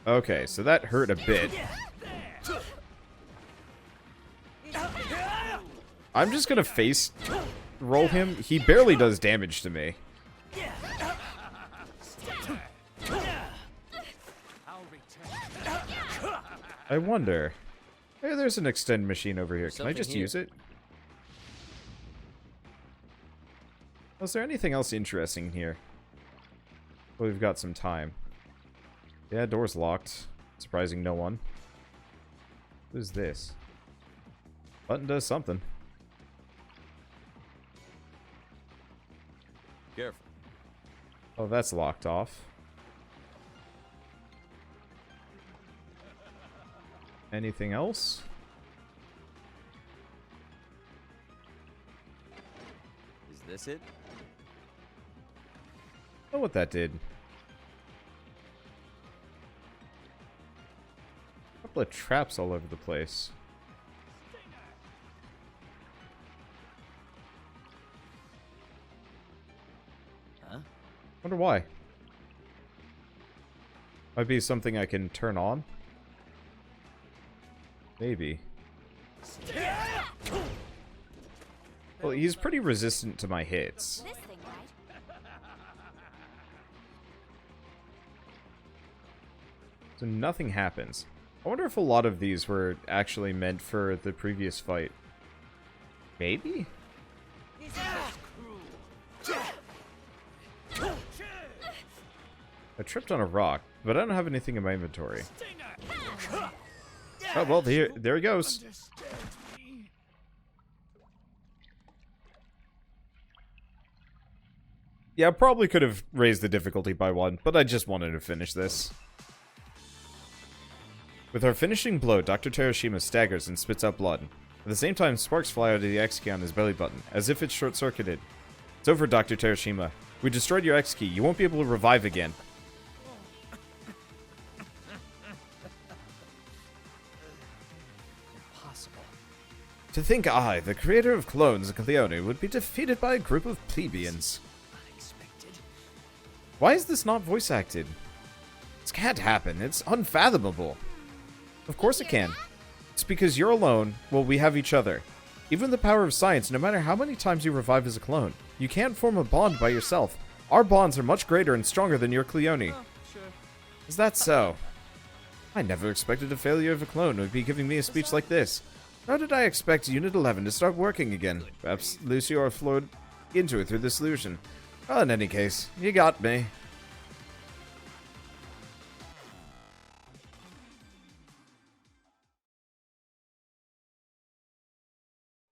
Okay, so that hurt a bit. I'm just gonna face roll him. He barely does damage to me. I wonder. Hey, there's an extend machine over here. Can I just use it? Was there anything else interesting here? Well, we've got some time. Yeah, door's locked. Surprising no one. Who's this? Button does something. Careful. Oh, that's locked off. Anything else? Is this it? I don't know what that did. A couple of traps all over the place. Huh? Wonder why. Might be something I can turn on. Maybe. Well, he's pretty resistant to my hits. This thing, right? So nothing happens. I wonder if a lot of these were actually meant for the previous fight. Maybe? I tripped on a rock, but I don't have anything in my inventory. Oh, well, there he goes. Yeah, I probably could have raised the difficulty by 1, but I just wanted to finish this. With our finishing blow, Dr. Terashima staggers and spits out blood. At the same time, sparks fly out of the X key on his belly button, as if it's short-circuited. It's over, Dr. Terashima. We destroyed your X key. You won't be able to revive again. To think I, the creator of clones in Cleone, would be defeated by a group of plebeians. Unexpected. Why is this not voice acted? This can't happen. It's unfathomable. Of course it can. It's because you're alone, well, we have each other. Even the power of science, no matter how many times you revive as a clone, you can't form a bond by yourself. Our bonds are much greater and stronger than your Cleone. Oh, sure. Is that so? I never expected a failure of a clone would be giving me a speech like this. Nor did I expect Unit 11 to start working again. Perhaps Lucio flowed into it through the solution. Well, in any case, you got me.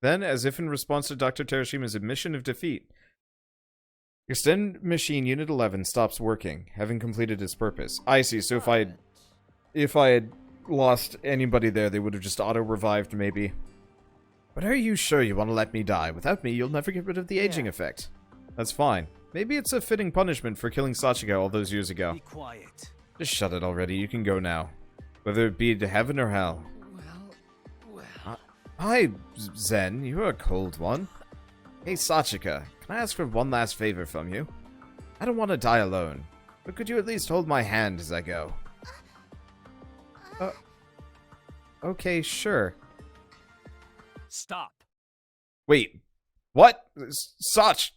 Then, as if in response to Dr. Terashima's admission of defeat, Extend Machine Unit 11 stops working, having completed its purpose. I see, so if I had lost anybody there, they would have just auto-revived, maybe. But are you sure you want to let me die? Without me, you'll never get rid of the aging effect. That's fine. Maybe it's a fitting punishment for killing Sachika all those years ago. Be quiet. Just shut it already, you can go now. Whether it be to heaven or hell. Well. Hi, Zen, you're a cold one. Hey, Sachika, can I ask for one last favor from you? I don't want to die alone, but could you at least hold my hand as I go? Okay, sure. Stop. Wait, what? Sach!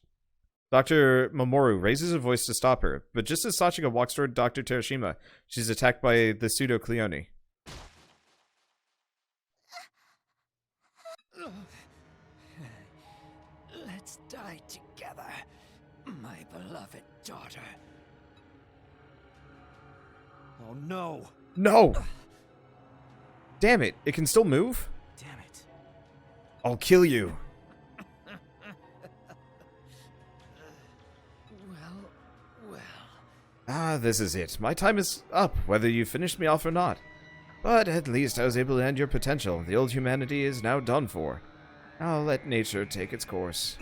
Dr. Mamoru raises a voice to stop her, but just as Sachika walks toward Dr. Terashima, she's attacked by the pseudo-Cleone. Let's die together, my beloved daughter. Oh no! No! Damn it, it can still move? Damn it. I'll kill you. Well. Ah, this is it. My time is up, whether you finished me off or not. But at least I was able to end your potential. The old humanity is now done for. I'll let nature take its course.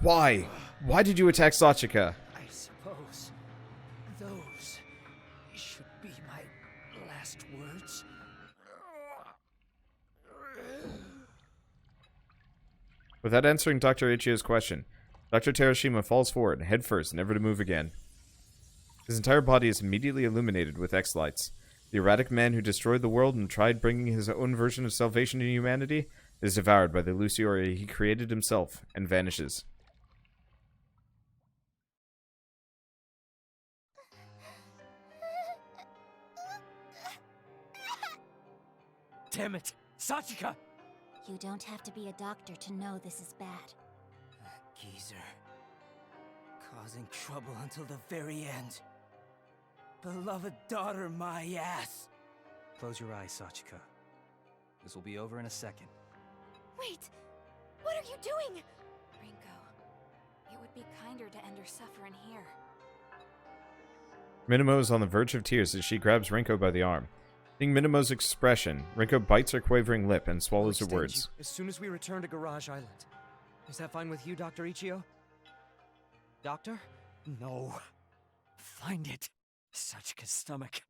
Why? Why did you attack Sachika? I suppose those should be my last words. Without answering Dr. Ichio's question, Dr. Terashima falls forward, headfirst, never to move again. His entire body is immediately illuminated with X-lights. The erratic man who destroyed the world and tried bringing his own version of salvation to humanity is devoured by the Luciora he created himself and vanishes. Damn it! Sachika! You don't have to be a doctor to know this is bad. That geezer. Causing trouble until the very end. Beloved daughter, my ass! Close your eyes, Sachika. This will be over in a second. Wait! What are you doing? Rinko, it would be kinder to end her suffering here. Minamo is on the verge of tears as she grabs Rinko by the arm. Seeing Minamo's expression, Rinko bites her quavering lip and swallows her words. As soon as we return to Garage Island. Is that fine with you, Dr. Ichio? Doctor? No. Find it. Sachika's stomach.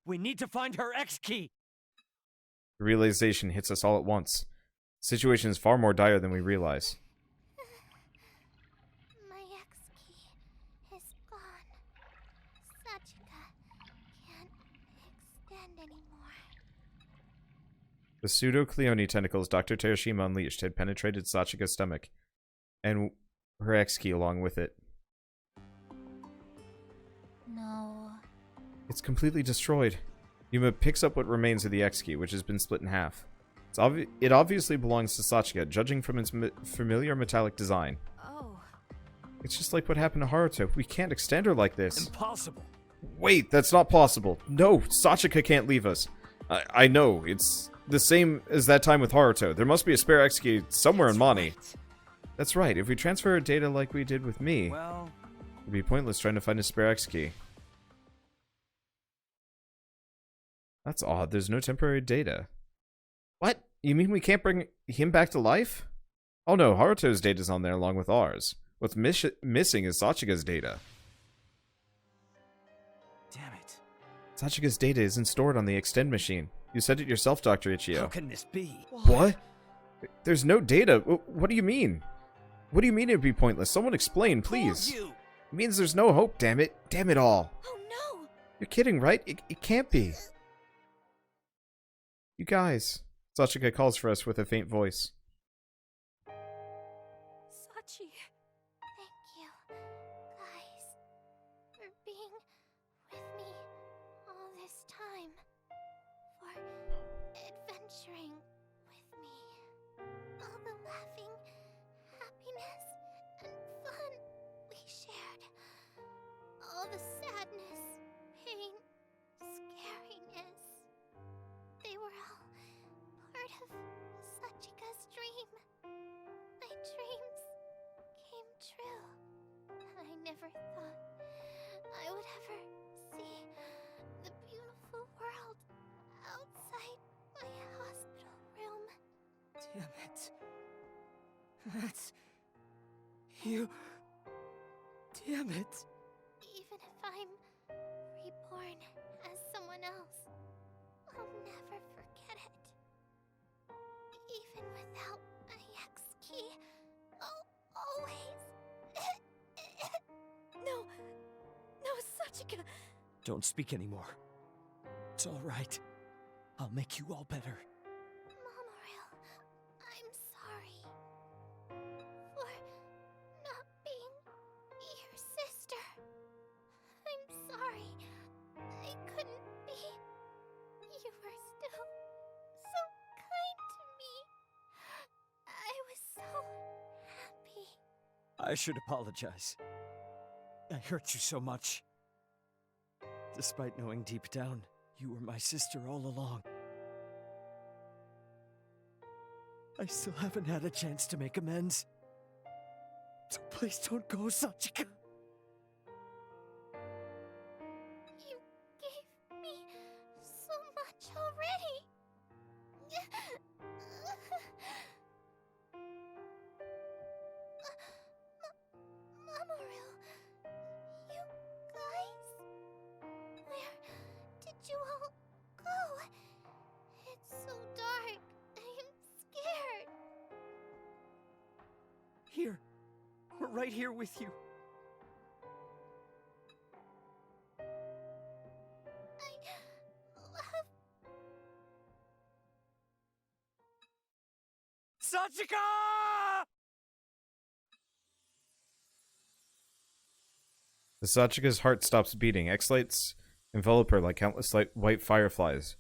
We need to find her X-key! The realization hits us all at once. The situation is far more dire than we realize. My X-key is gone. Sachika can't extend anymore. The pseudo-Cleone tentacles Dr. Terashima unleashed had penetrated Sachika's stomach, and her X-key along with it. No. It's completely destroyed. Yuma picks up what remains of the X-key, which has been split in half. It obviously belongs to Sachika, judging from its familiar metallic design. Oh. It's just like what happened to Haruto. We can't extend her like this. Impossible! Wait, that's not possible. No, Sachika can't leave us. I know, it's the same as that time with Haruto. There must be a spare X-key somewhere in Mani. Right. That's right, if we transfer her data like we did with me, Well, it'd be pointless trying to find a spare X-key. That's odd, there's no temporary data. What? You mean we can't bring him back to life? Oh no, Haruto's data's on there along with ours. What's missing is Sachika's data. damn it. Sachika's data isn't stored on the extend machine. You said it yourself, Dr. How Ichio. can this be? What? There's no data. What do you mean? What do you mean it'd be pointless? Someone explain, please. Told you. It means there's no hope, damn it. Damn it all. Oh no! You're kidding, right? It can't be. You guys. Sachika calls for us with a faint voice. Sachi. Thank you, guys, for being with me all this time. For adventuring with me. All the laughing, happiness, and fun we shared. All the sadness, pain, scariness. They were all part of Sachika's dream. My dreams came true. I never thought I would ever see the beautiful world outside my hospital room. Damn it. That's... you... Damn it. Even if I'm reborn as someone else, I'll never forget it. Even without my X-key, I'll always... No! No, Sachika! Don't speak anymore. It's all right. I'll make you all better. Mamoru, I'm sorry. For not being your sister. I'm sorry. I couldn't be. You were still so kind to me. I was so happy. I should apologize. I hurt you so much. Despite knowing deep down, you were my sister all along. I still haven't had a chance to make amends. So please don't go, Sachika. You gave me so much already. Mamoru, you guys, where did you all go? It's so dark. I'm scared. Here. We're right here with you. Sachika! As Sachika's heart stops beating, X-lights envelop her like countless white fireflies.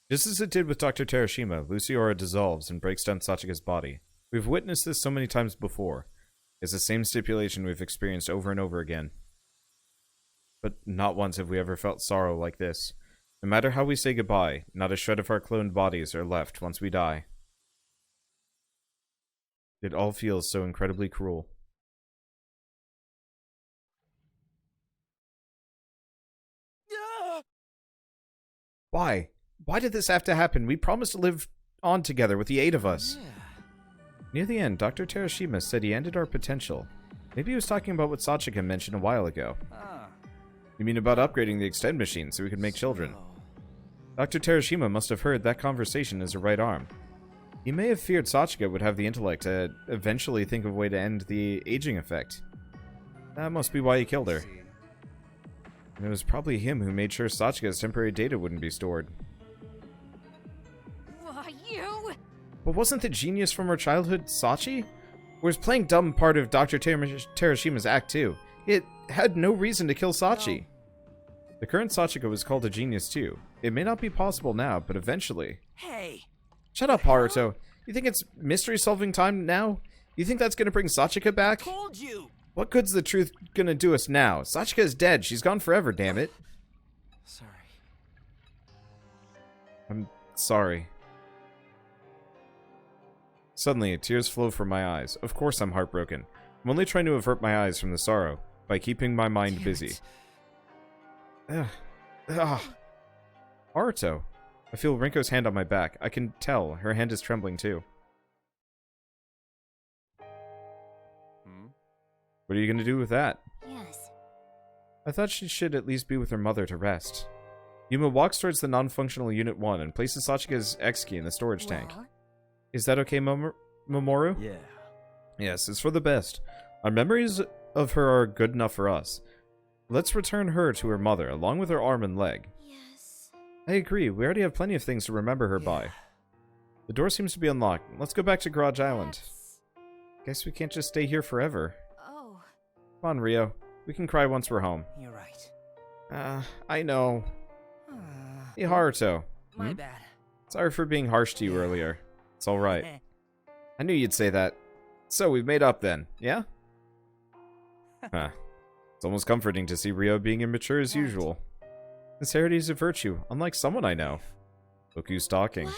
Just as it did with Dr. Terashima, Luciora dissolves and breaks down Sachika's body. We've witnessed this so many times before. It's the same stipulation we've experienced over and over again. But not once have we ever felt sorrow like this. No matter how we say goodbye, not a shred of our cloned bodies are left once we die. It all feels so incredibly cruel. Why? Why did this have to happen? We promised to live on together with the 8 of us. Yeah. Near the end, Dr. Terashima said he ended our potential. Maybe he was talking about what Sachika mentioned a while ago. Ah. You mean about upgrading the extend machine so we could make children? Dr. Terashima must have heard that conversation as a right arm. He may have feared Sachika would have the intellect to eventually think of a way to end the aging effect. That must be why he killed her. And it was probably him who made sure Sachika's temporary data wouldn't be stored. Why, you? But wasn't the genius from her childhood Sachi? Or was playing dumb part of Dr. Terashima's act too? It had no reason to kill Sachi. The current Sachika was called a genius too. It may not be possible now, but eventually. Hey. Shut up, Haruto. You think it's mystery solving time now? You think that's gonna bring Sachika back? Told you. What good's the truth gonna do us now? Sachika is dead. She's gone forever, damn it. Sorry. I'm sorry. Suddenly, tears flow from my eyes. Of course I'm heartbroken. I'm only trying to avert my eyes from the sorrow by keeping my mind Damn busy. it. Haruto. I feel Rinko's hand on my back. I can tell her hand is trembling too. What are you gonna do with that? Yes. I thought she should at least be with her mother to rest. Yuma walks towards the non-functional Unit 1 and places Sachika's X key in the storage tank. Well, Is that okay, Mamoru? Yeah. Yes, it's for the best. Our memories of her are good enough for us. Let's return her to her mother, along with her arm and leg. yes. I agree, we already have plenty of things to remember her by. The door seems to be unlocked. Let's go back to Garage Island. That's... Guess we can't just stay here forever. Oh. Come on, Rio. We can cry once we're home. You're right. I know. Ah, Hey, Haruto. my bad. Sorry for being harsh to you earlier. It's alright. I knew you'd say that. So, we've made up then, yeah? Huh. It's almost comforting to see Rio being immature as usual. Sincerity is a virtue, unlike someone I know. Look who's talking.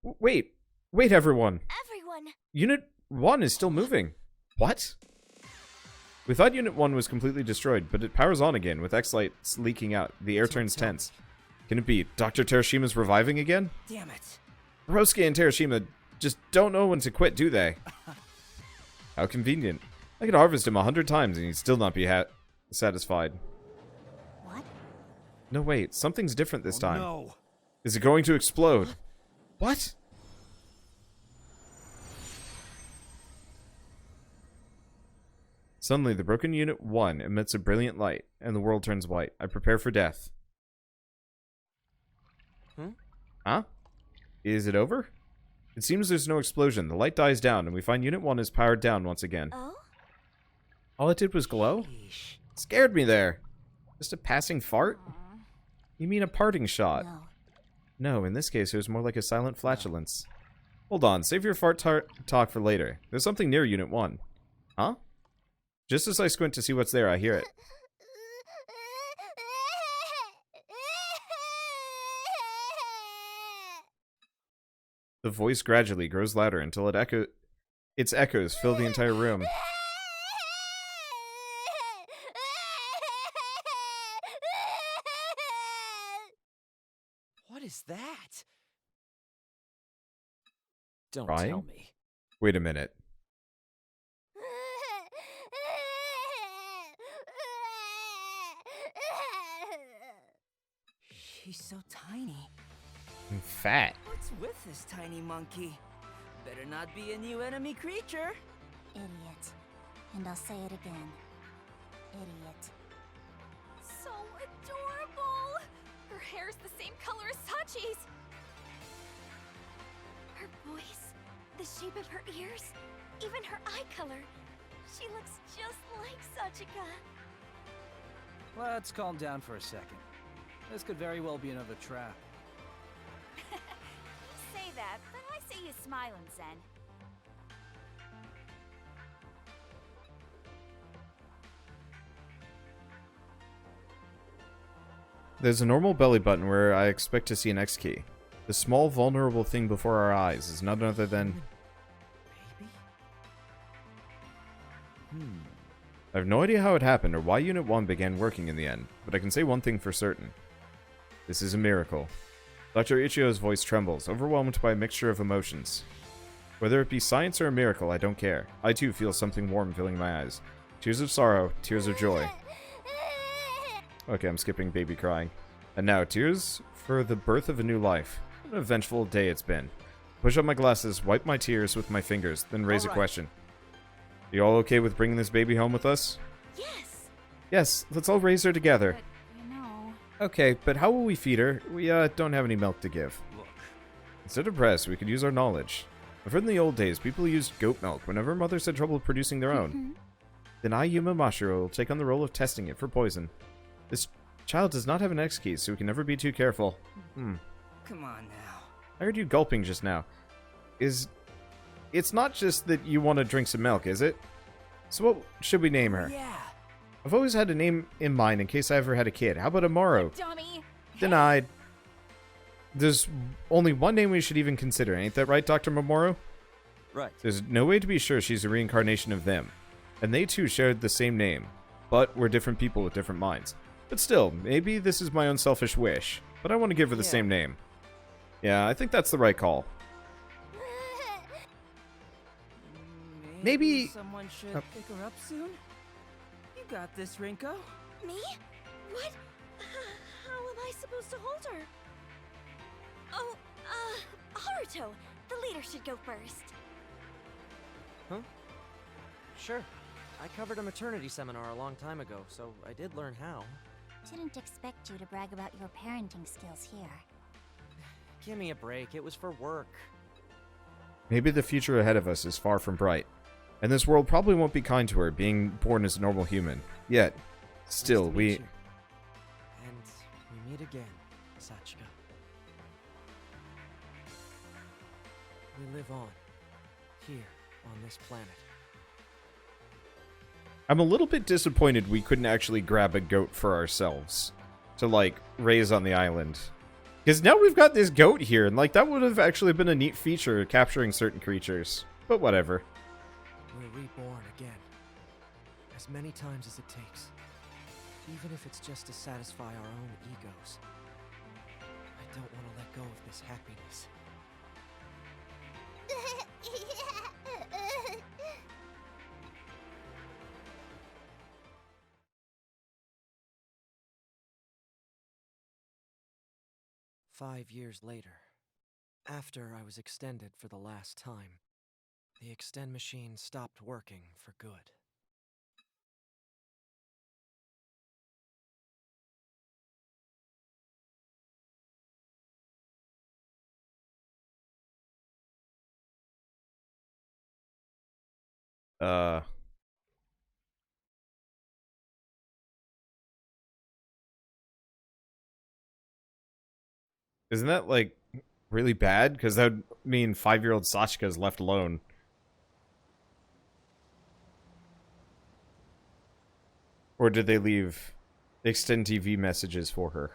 What? Wait everyone! Everyone. Unit 1 is still moving. What? We thought Unit 1 was completely destroyed, but it powers on again, with X-lights leaking out. The air turns tense. Can it be Dr. Terashima's reviving again? Damn it. Rosuke and Terashima just don't know when to quit, do they? How convenient. I could harvest him 100 times and he'd still not be satisfied. What? No, wait. Something's different this time. No. Is it going to explode? What? Suddenly, the broken Unit 1 emits a brilliant light, and the world turns white. I prepare for death. Huh? Is it over? It seems there's no explosion. The light dies down, and we find Unit 1 is powered down once again. Oh? All it did was glow? Yeesh. Scared me there. Just a passing fart? You mean a parting shot? No. No, in this case, it was more like a silent flatulence. Hold on, save your fart talk for later. There's something near Unit 1. Huh? Just as I squint to see what's there, I hear it. The voice gradually grows louder until its echoes fill the entire room. What is that? Don't Crying? tell me. Wait a minute. She's so tiny. I'm fat. What's with this tiny monkey? Better not be a new enemy creature. Idiot. And I'll say it again. Idiot. So adorable! Her hair's the same color as Sachi's. Her voice, the shape shape of her ears, even her eye color. She looks just like Sachika. Let's calm down for a second. This could very well be another trap. You say that, but I see you smiling, Zen. There's a normal belly button where I expect to see an X key. The small, vulnerable thing before our eyes is none other than... Baby? I have no idea how it happened or why Unit 1 began working in the end, but I can say one thing for certain. This is a miracle. Dr. Ichio's voice trembles, overwhelmed by a mixture of emotions. Whether it be science or a miracle, I don't care. I too feel something warm filling my eyes. Tears of sorrow, tears of joy. Okay, I'm skipping baby crying. And now, tears for the birth of a new life. What an eventful day it's been. Push up my glasses, wipe my tears with my fingers, then raise a question. You all okay with bringing this baby home with us? Yes. Yes, let's all raise her together. But, you know... Okay, but how will we feed her? We, don't have any milk to give. Look. Instead of breast, we could use our knowledge. I've heard in the old days, people used goat milk whenever mothers had trouble producing their own. Then I, Yuma Mashiro, will take on the role of testing it for poison. This child does not have an X key, so we can never be too careful. Come on now. I heard you gulping just now. It's not just that you want to drink some milk, is it? So what should we name her? Yeah. I've always had a name in mind in case I ever had a kid. How about Amaro? Dummy. Denied. There's only one name we should even consider, ain't that right, Dr. Mamoru? Right. There's no way to be sure she's a reincarnation of them. And they too shared the same name, but were different people with different minds. But still, maybe this is my own selfish wish, but I want to give her the same name. Yeah, I think that's the right call. Maybe- someone should pick her up soon. You got this, Rinko. Me? What? How am I supposed to hold her? Oh, Haruto. The leader should go first. Huh? Sure. I covered a maternity seminar a long time ago, so I did learn how. Didn't expect you to brag about your parenting skills here. Give me a break, it was for work. Maybe the future ahead of us is far from bright. And this world probably won't be kind to her, being born as a normal human. Yet, still, Nice to meet you. And we meet again, Sachika. We live on, here, on this planet. I'm a little bit disappointed we couldn't actually grab a goat for ourselves to, like, raise on the island. Because now we've got this goat here, and, like, that would have actually been a neat feature, capturing certain creatures. But whatever. We're reborn again. As many times as it takes. Even if it's just to satisfy our own egos. I don't want to let go of this happiness. 5 years later, after I was extended for the last time, the extend machine stopped working for good. Isn't that, like, really bad? Because that would mean 5-year-old Sachika is left alone. Or did they leave extend TV messages for her?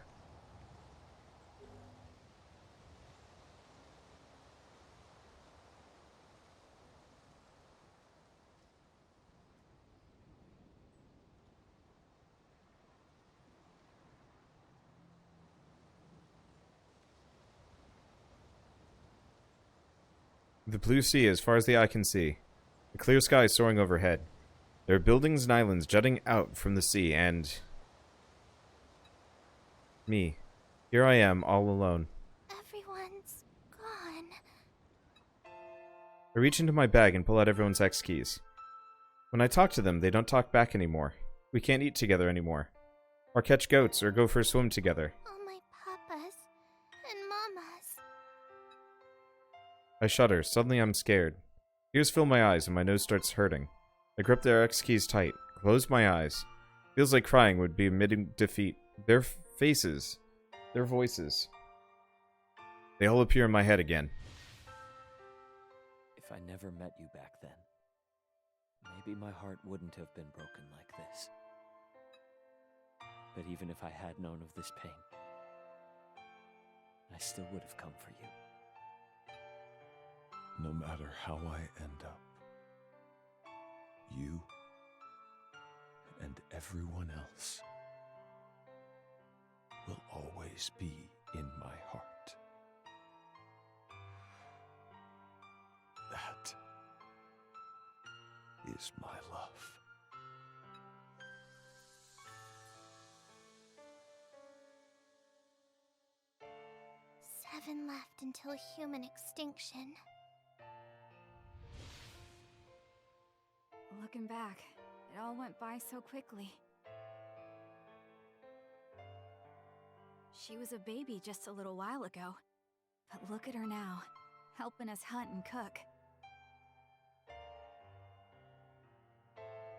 The blue sea as far as the eye can see. The clear sky soaring overhead. There are buildings and islands jutting out from the sea, and... me. Here I am, all alone. Everyone's gone. I reach into my bag and pull out everyone's X keys. When I talk to them, they don't talk back anymore. We can't eat together anymore. Or catch goats, or go for a swim together. All my papas and mamas. I shudder. Suddenly I'm scared. Tears fill my eyes and my nose starts hurting. I grip their X keys tight, close my eyes. Feels like crying would be admitting defeat. Their faces, their voices. They all appear in my head again. If I never met you back then, maybe my heart wouldn't have been broken like this. But even if I had known of this pain, I still would have come for you. No matter how I end up, you and everyone else will always be in my heart. That is my love. 7 left until human extinction. Looking back, it all went by so quickly. She was a baby just a little while ago, but look at her now, helping us hunt and cook.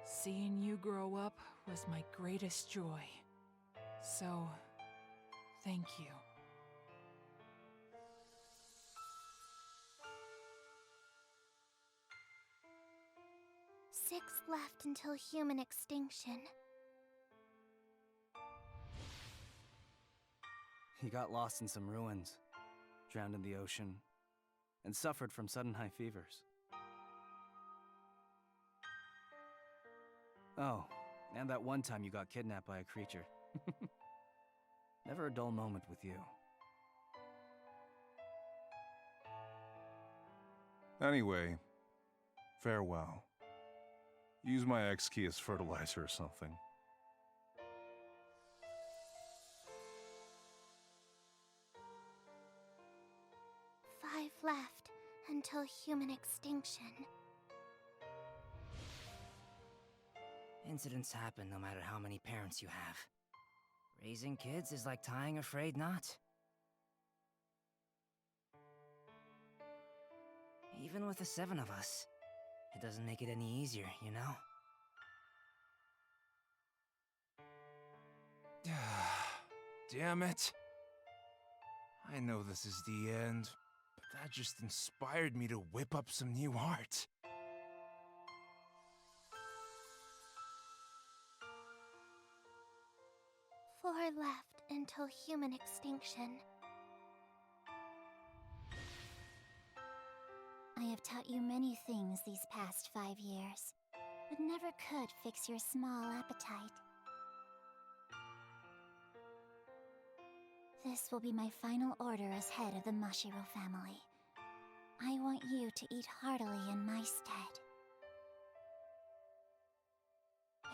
Seeing you grow up was my greatest joy. So, thank you. Six left until human extinction. He got lost in some ruins, drowned in the ocean, and suffered from sudden high fevers. Oh, and that one time you got kidnapped by a creature. Never a dull moment with you. Anyway, farewell. Use my X key as fertilizer or something. 5 left until human extinction. Incidents happen no matter how many parents you have. Raising kids is like tying a frayed knot. Even with the 7 of us, it doesn't make it any easier, you know? Damn it. I know this is the end, but that just inspired me to whip up some new art. Four left until human extinction. I have taught you many things these past 5 years, but never could fix your small appetite. This will be my final order as head of the Mashiro family. I want you to eat heartily in my stead.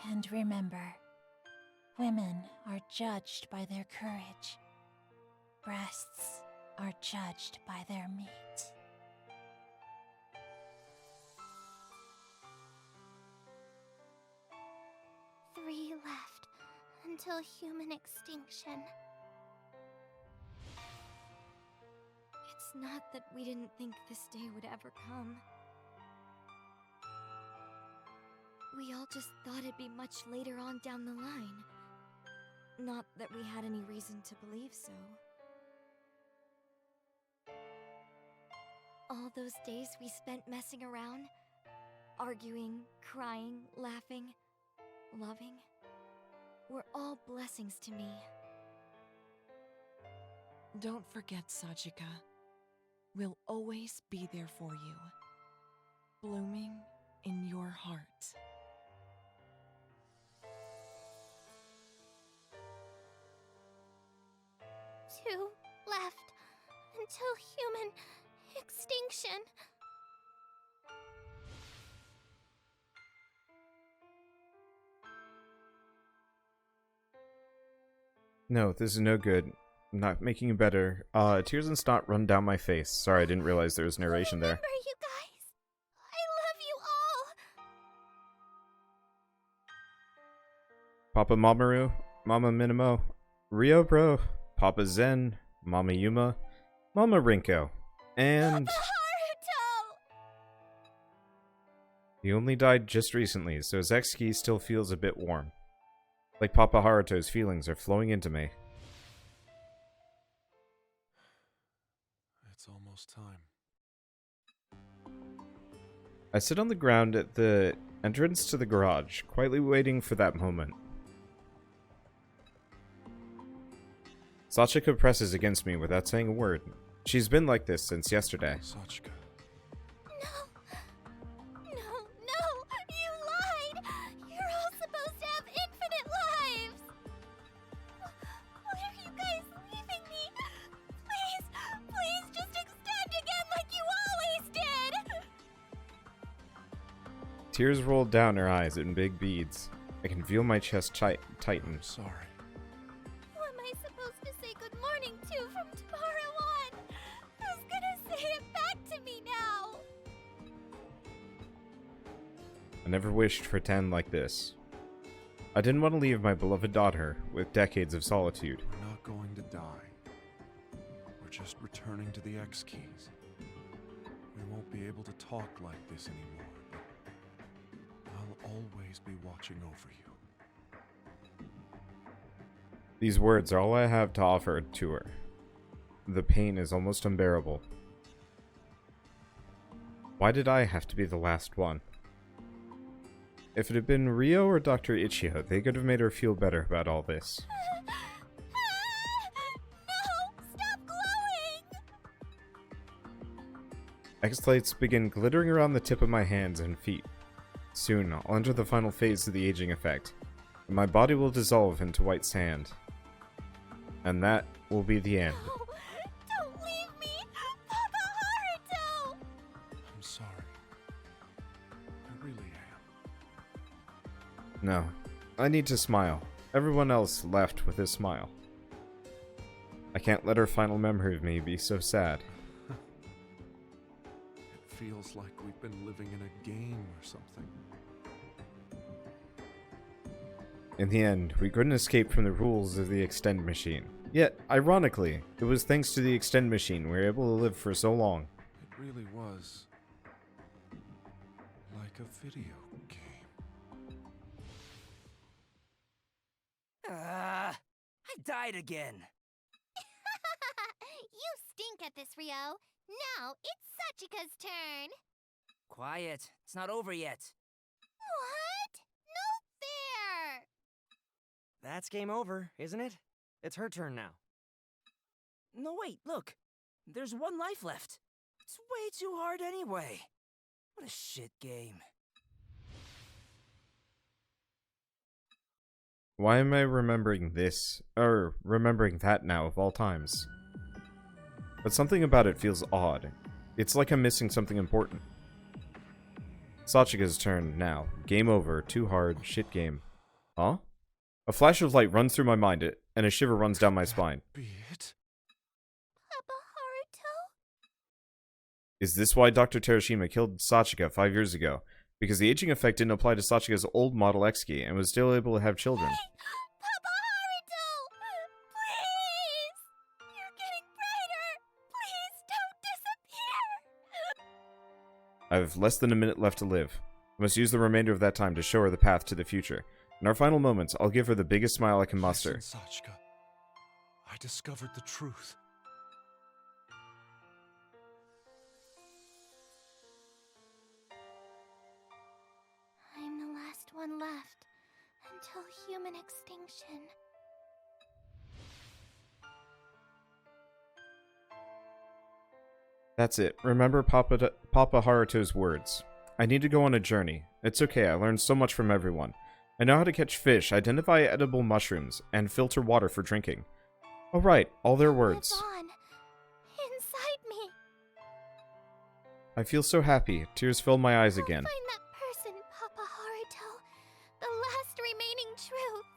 And remember, women are judged by their courage. Breasts are judged by their meat. Three left until human extinction. It's not that we didn't think this day would ever come. We all just thought it'd be much later on down the line. Not that we had any reason to believe so. All those days we spent messing around, arguing, crying, laughing, loving, were all blessings to me. Don't forget, Sachika. We'll always be there for you, blooming in your heart. Two left until human extinction. No, this is no good. I'm not making it better. Tears and snot run down my face. Sorry, I didn't realize there was narration there. Remember, you guys. I love you all. Papa Mamoru, Mama Minamo, Rio Bro, Papa Zen, Mama Yuma, Mama Rinko, and... Papa Haruto! He only died just recently, so his X-key still feels a bit warm. Like Papa Haruto's feelings are flowing into me. It's almost time. I sit on the ground at the entrance to the garage, quietly waiting for that moment. Sachika presses against me without saying a word. She's been like this since yesterday. Sachika. No, you lied! You're all supposed to have infinite lives! Why are you guys leaving me? Please just extend again like you always did! Tears roll down her eyes in big beads. I can feel my chest tighten. I'm sorry. Who am I supposed to say good morning to from tomorrow on? Who's gonna say it back to me now? I never wished for 10 like this. I didn't want to leave my beloved daughter with decades of solitude. We're not going to die. We're just returning to the X-keys. We won't be able to talk like this anymore, but I'll always be watching over you. These words are all I have to offer to her. The pain is almost unbearable. Why did I have to be the last one? If it had been Rio or Dr. Ichigo, they could have made her feel better about all this. No! Stop glowing! X-lights begin glittering around the tip of my hands and feet. Soon, I'll enter the final phase of the aging effect, and my body will dissolve into white sand. And that will be the end. No! Don't leave me! Papa Haruto! I'm sorry. I really am. No, I need to smile. Everyone else left with his smile. I can't let her final memory of me be so sad. It feels like we've been living in a game or something. In the end, we couldn't escape from the rules of the extend machine. Yet, ironically, it was thanks to the extend machine we were able to live for so long. It really was like a video game. I died again. You stink at this, Rio. Now it's Sachika's turn. Quiet. It's not over yet. What? No fair! That's game over, isn't it? It's her turn now. No, wait, look. There's one life left. It's way too hard anyway. What a shit game. Why am I remembering this, or remembering that now of all times? But something about it feels odd. It's like I'm missing something important. Sachika's turn now. Game over. Too hard. Shit game. Huh? A flash of light runs through my mind, and a shiver runs down my spine. Be it? Papa Haruto? Is this why Dr. Terashima killed Sachika 5 years ago? Because the aging effect didn't apply to Sachika's old model X-key and was still able to have children. Hey! Papa Haruto! Please! You're getting brighter! Please don't disappear! I have less than a minute left to live. I must use the remainder of that time to show her the path to the future. In our final moments, I'll give her the biggest smile I can muster. Listen, Sachika. I discovered the truth. I'm the last one left until human extinction. That's it. Remember Papa Haruto's words. I need to go on a journey. It's okay, I learned so much from everyone. I know how to catch fish, identify edible mushrooms, and filter water for drinking. Oh right, all their words. Live on. Inside me. I feel so happy. Tears fill my eyes again. Find that person, Papa Haruto. The last remaining truth.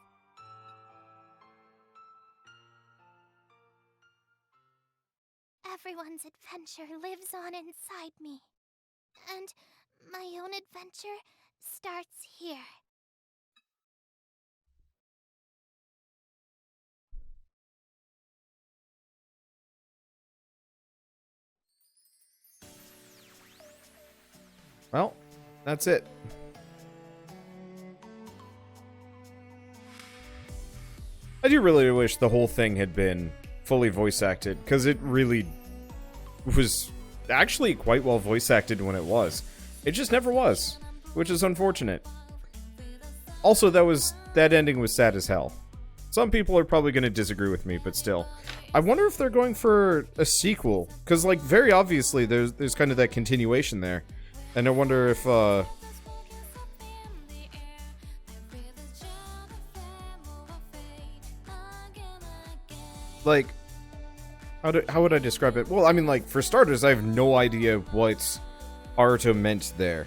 Everyone's adventure lives on inside me. And my own adventure starts here. Well, That's it. I do really wish the whole thing had been fully voice acted, because it really was actually quite well voice acted when it was. It just never was, which is unfortunate. Also, that ending was sad as hell. Some people are probably going to disagree with me, but still. I wonder if they're going for a sequel, because, like, very obviously there's kind of that continuation there. And I wonder if, like, how would I describe it? Well, I mean, like, for starters, I have no idea what Aruto meant there.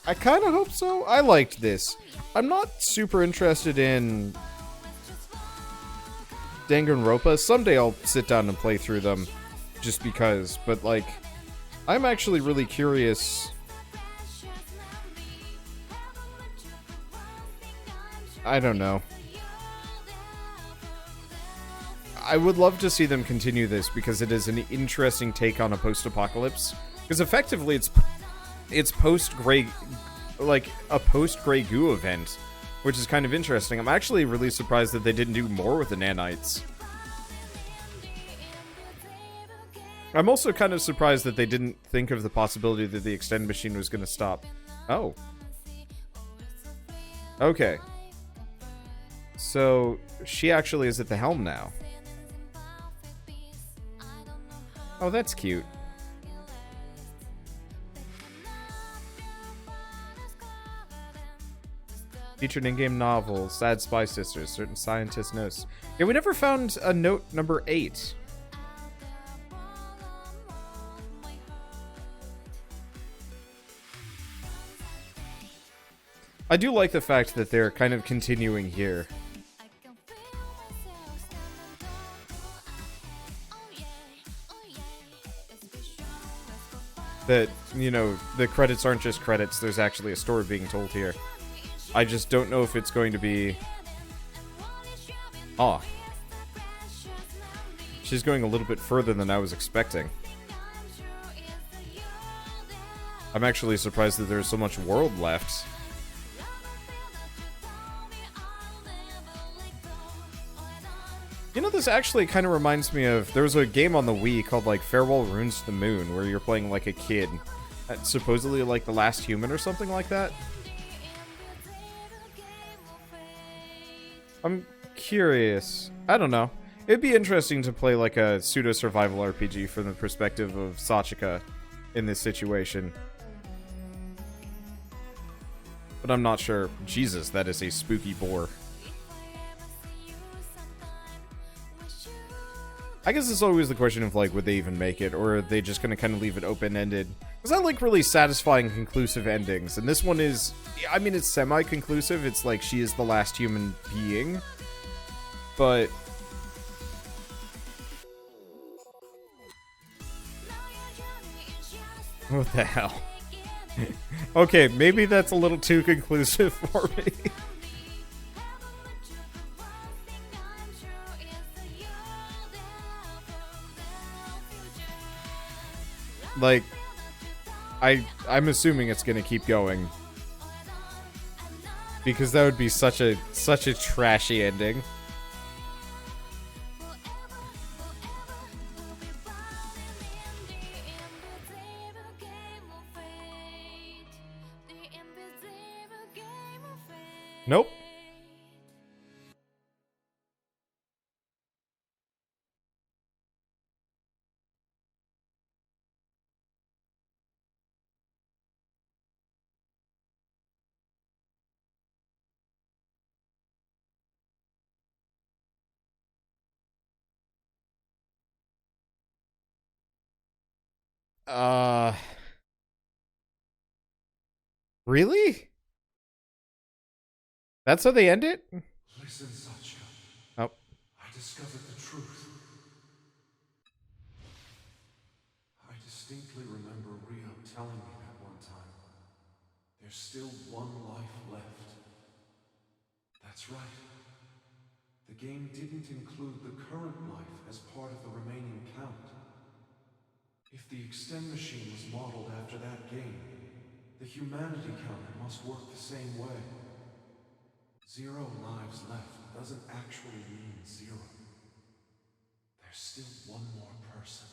I kind of hope so. I liked this. I'm not super interested in Danganronpa. Someday I'll sit down and play through them, just because. But, like, I'm actually really curious. I don't know. I would love to see them continue this, because it is an interesting take on a post-apocalypse. Because effectively, it's post-Grey, like a post-Grey Goo event, which is kind of interesting. I'm actually really surprised that they didn't do more with the nanites. I'm also kind of surprised that they didn't think of the possibility that the extend machine was going to stop. Oh. Okay. So, she actually is at the helm now. Oh, that's cute. Featured in-game novel, Sad Spy Sisters, certain scientist notes. Yeah, we never found a note number 8. I do like the fact that they're kind of continuing here. That, you know, the credits aren't just credits, there's actually a story being told here. I just don't know if it's going to be... Ah. She's going a little bit further than I was expecting. I'm actually surprised that there's so much world left. You know, this actually kind of reminds me of... There was a game on the Wii called, like, Farewell Runes to the Moon, where you're playing, like, a kid. That's supposedly, like, the last human or something like that. I'm curious. I don't know. It'd be interesting to play, like, a pseudo-survival RPG from the perspective of Sachika in this situation. But I'm not sure. Jesus, that is a spooky boar. I guess it's always the question of, like, would they even make it, or are they just gonna kind of leave it open-ended? Because I like really satisfying, conclusive endings, and this one is... I mean, it's semi-conclusive. It's like she is the last human being. But... what the hell? Okay, maybe that's a little too conclusive for me. Like, I'm assuming it's gonna keep going. Because that would be such a trashy ending. Nope. Really? That's how they end it? Listen, Sachika. Oh. I discovered the truth. I distinctly remember Rio telling me that one time. There's still one life left. That's right. The game didn't include the current life as part of the remaining count. If the extend machine was modeled after that game, the humanity counter must work the same way. 0 lives left doesn't actually mean 0. There's still one more person.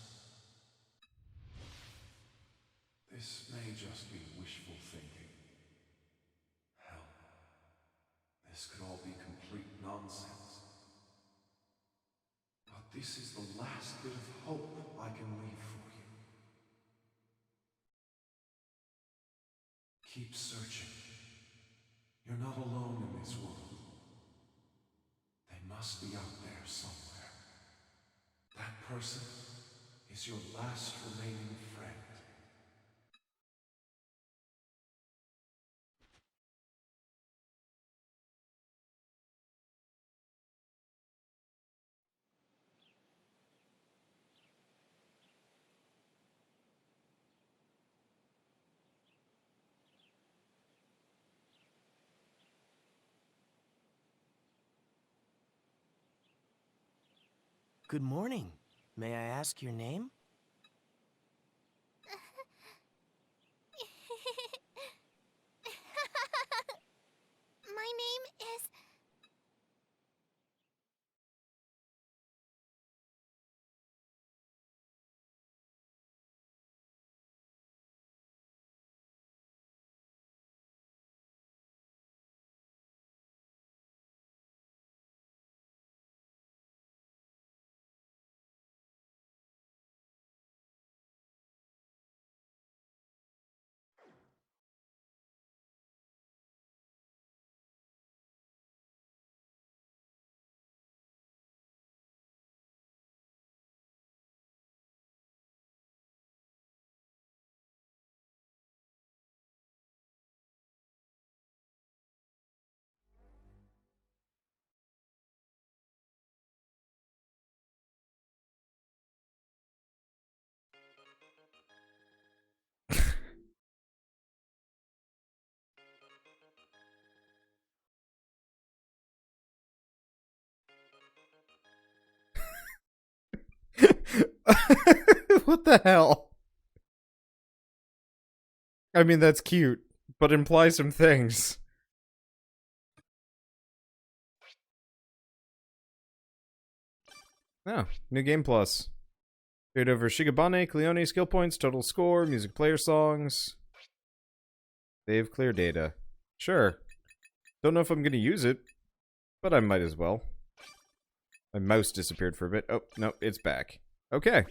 This may just be wishful thinking. Hell, this could all be complete nonsense. But this is the last bit of hope I can leave for you. Keep searching. You're not alone in this world. They must be out there somewhere. That person is your last remaining friend. Good morning. May I ask your name? My name is... What the hell? I mean, that's cute, but implies some things. Oh, new game plus. Trade over Shigabane, Cleone, skill points, total score, music player songs. Save clear data. Sure. Don't know if I'm gonna use it, but I might as well. My mouse disappeared for a bit. Oh, no, it's back. Okay.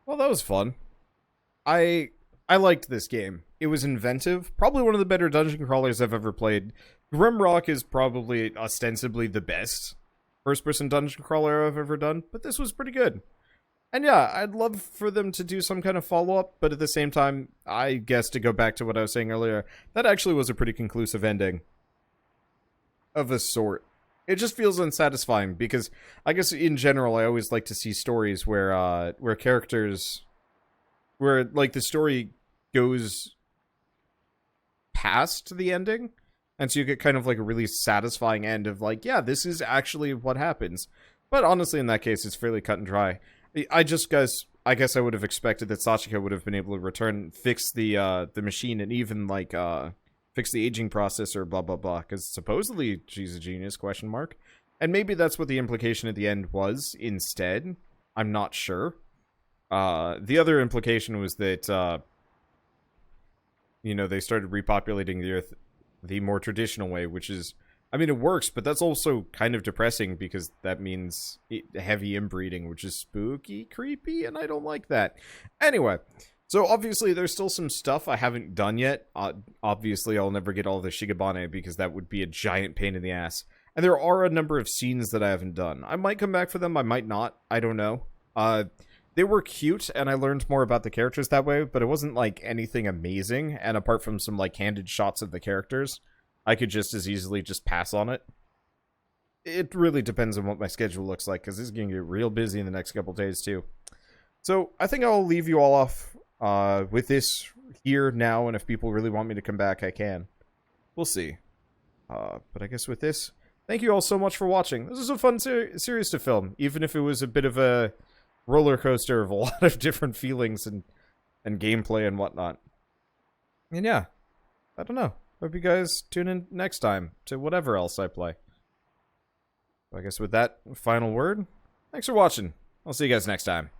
Well, that was fun. I liked this game. It was inventive. Probably one of the better dungeon crawlers I've ever played. Grimrock is probably ostensibly the best first-person dungeon crawler I've ever done, but this was pretty good. And yeah, I'd love for them to do some kind of follow-up, but at the same time, I guess to go back to what I was saying earlier, that actually was a pretty conclusive ending. Of a sort. It just feels unsatisfying, because I guess in general, I always like to see stories where characters... where, like, the story goes past the ending, and so you get kind of, like, a really satisfying end of, like, yeah, this is actually what happens. But honestly, in that case, it's fairly cut and dry. I guess I would have expected that Sachika would have been able to return, fix the machine, and even, like, fix the aging processor, blah, blah, blah, because supposedly she's a genius, question mark. And maybe that's what the implication at the end was instead. I'm not sure. The other implication was that, you know, they started repopulating the Earth the more traditional way, which is, I mean, it works, but that's also kind of depressing because that means heavy inbreeding, which is spooky, creepy, and I don't like that. Anyway, so obviously there's still some stuff I haven't done yet. Obviously, I'll never get all the Shigabane because that would be a giant pain in the ass. And there are a number of scenes that I haven't done. I might come back for them, I might not, I don't know. They were cute, and I learned more about the characters that way, but it wasn't, like, anything amazing, and apart from some, like, candid shots of the characters, I could just as easily just pass on it. It really depends on what my schedule looks like, because this is going to get real busy in the next couple days, too. So, I think I'll leave you all off with this here now, and if people really want me to come back, I can. We'll see. But I guess with this, thank you all so much for watching. This is a fun series to film, even if it was a bit of a roller coaster of a lot of different feelings and gameplay and whatnot. And yeah, I don't know. Hope you guys tune in next time to whatever else I play. I guess with that final word, thanks for watching. I'll see you guys next time.